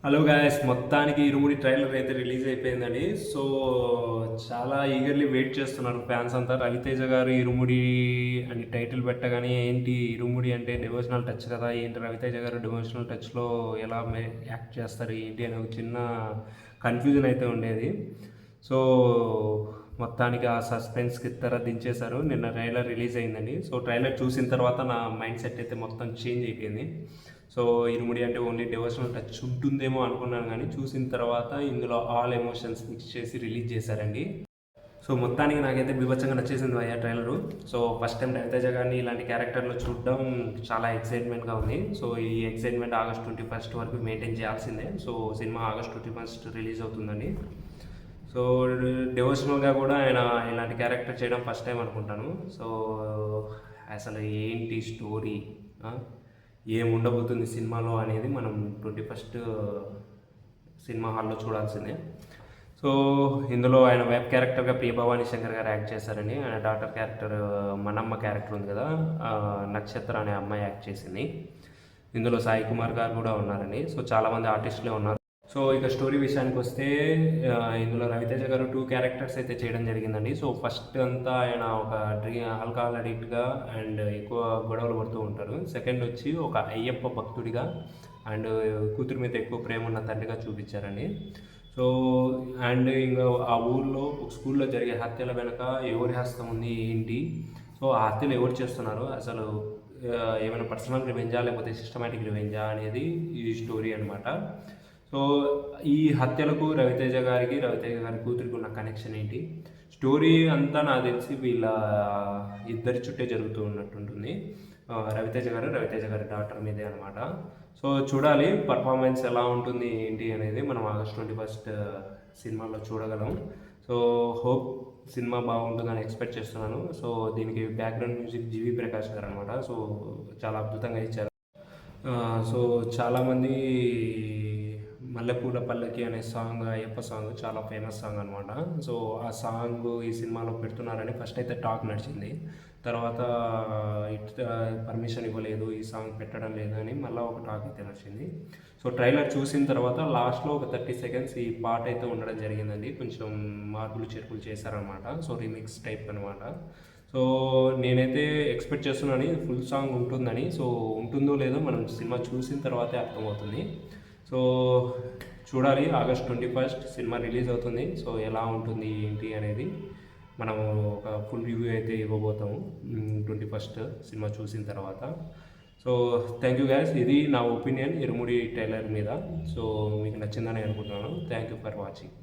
Hello guys, మొత్తానికి ఇరుముడి trailer అయితే release అయిపోయిందండి. సో చాలా ఈగర్లీ వెయిట్ చేస్తున్నారు ఫ్యాన్స్ అంతా. రవితేజ గారు ఇరుముడి అని టైటిల్ పెట్టగానే ఏంటి ఇరుముడి అంటే డివోషనల్ టచ్ కదా, ఏంటి రవితేజ గారు డివోషనల్ టచ్లో ఎలా యాక్ట్ చేస్తారు ఏంటి అని ఒక చిన్న కన్ఫ్యూజన్ అయితే ఉండేది. సో మొత్తానికి ఆ సస్పెన్స్కి దించేశారు. నిన్న ట్రైలర్ రిలీజ్ అయిందండి. సో ట్రైలర్ చూసిన తర్వాత నా మైండ్ సెట్ అయితే మొత్తం చేంజ్ అయిపోయింది. సో ఇరుముడి అంటే ఓన్లీ డివోషనల్ టచ్ ఉంటుందేమో అనుకున్నాను, కానీ చూసిన తర్వాత ఇందులో ఆల్ ఎమోషన్స్ మిక్స్ చేసి రిలీజ్ చేశారండి. సో మొత్తానికి నాకైతే బీభత్సంగా నచ్చేసింది అయ్యా trailer. So first time Raviteja గారిని ఇలాంటి క్యారెక్టర్లో చూడడం చాలా ఎక్సైట్మెంట్గా ఉంది. సో ఈ ఎక్సైట్మెంట్ ఆగస్ట్ 21 వరకు మెయింటైన్ చేయాల్సిందే. సో సినిమా ఆగస్ట్ 21 రిలీజ్ అవుతుందండి. సో డివోషనల్గా కూడా ఆయన ఇలాంటి క్యారెక్టర్ చేయడం ఫస్ట్ టైం అనుకుంటాను. సో అసలు ఏంటి స్టోరీ, ఏముండబోతుంది సినిమాలో అనేది మనం 21 సినిమా హాల్లో చూడాల్సిందే. సో ఇందులో ఆయన వెబ్ క్యారెక్టర్గా ప్రియభవాని శంకర్ గారు యాక్ట్ చేశారని, ఆయన డాటర్ క్యారెక్టర్ మనమ్మ క్యారెక్టర్ ఉంది కదా, నక్షత్ర అనే అమ్మాయి యాక్ట్ చేసింది. ఇందులో సాయి కుమార్ గారు కూడా ఉన్నారండి. సో చాలామంది ఆర్టిస్టులే ఉన్నారు. సో ఇక స్టోరీ విషయానికి వస్తే ఇందులో రవితేజ గారు 2 క్యారెక్టర్స్ అయితే చేయడం జరిగిందండి. సో ఫస్ట్ అంతా ఆయన ఒక ఆల్కహాల్ అడిక్ట్గా అండ్ ఎక్కువ గొడవలు పడుతూ ఉంటారు. సెకండ్ వచ్చి ఒక అయ్యప్ప భక్తుడిగా అండ్ కూతురు మీద ఎక్కువ ప్రేమ ఉన్న తండ్రిగా చూపించారండి. సో అండ్ ఇంకా ఆ ఊర్లో ఒక స్కూల్లో జరిగే హత్యల వెనక ఎవరి హస్తం ఉంది ఏంటి, సో ఆ హత్యలు ఎవరు చేస్తున్నారు, అసలు ఏమైనా పర్సనల్ రివెంజా లేకపోతే సిస్టమేటిక్ రివెంజా అనేది ఈ స్టోరీ అనమాట. సో ఈ హత్యలకు రవితేజ గారి కూతురికి ఉన్న కనెక్షన్ ఏంటి, స్టోరీ అంతా నాకు తెలిసి వీళ్ళ ఇద్దరి చుట్టే జరుగుతూ ఉన్నట్టుంటుంది. రవితేజ గారి డాక్టర్ మీదే అనమాట. సో చూడాలి పర్ఫార్మెన్స్ ఎలా ఉంటుంది ఏంటి అనేది మనం ఆగస్ట్ 21 సినిమాలో చూడగలం. సో హోప్ సినిమా బాగుంటుందని ఎక్స్పెక్ట్ చేస్తున్నాను. సో దీనికి బ్యాక్గ్రౌండ్ మ్యూజిక్ జీవి ప్రకాష్ గారు అనమాట. సో చాలా అద్భుతంగా ఇచ్చారు. సో చాలామంది మల్లెపూల పల్లకి అనే సాంగ్, అయ్యప్ప సాంగ్ చాలా ఫేమస్ సాంగ్ అనమాట. సో ఆ సాంగ్ ఈ సినిమాలో పెడుతున్నారని ఫస్ట్ అయితే టాక్ నడిచింది. తర్వాత పర్మిషన్ ఇవ్వలేదు, ఈ సాంగ్ పెట్టడం లేదు అని మళ్ళీ ఒక టాక్ అయితే నడిచింది. సో ట్రైలర్ చూసిన తర్వాత లాస్ట్లో ఒక 30 సెకండ్స్ ఈ పాట అయితే ఉండడం జరిగిందండి. కొంచెం మార్పులు చేర్పులు చేశారనమాట. సో రీమిక్స్ టైప్ అనమాట. సో నేనైతే ఎక్స్పెక్ట్ చేస్తున్నాను ఫుల్ సాంగ్ ఉంటుందని. సో ఉంటుందో లేదో మనం సినిమా చూసిన తర్వాతే అర్థమవుతుంది. సో చూడాలి, ఆగస్ట్ 21 సినిమా రిలీజ్ అవుతుంది. సో ఎలా ఉంటుంది ఏంటి అనేది మనం ఒక ఫుల్ రివ్యూ అయితే ఇవ్వబోతాము 21 సినిమా చూసిన తర్వాత. సో థ్యాంక్ యూ గ్యాస్, ఇది నా ఒపీనియన్ ఇరుముడి ట్రైలర్ మీద. సో మీకు నచ్చిందని అనుకుంటున్నాను. Thank you for watching.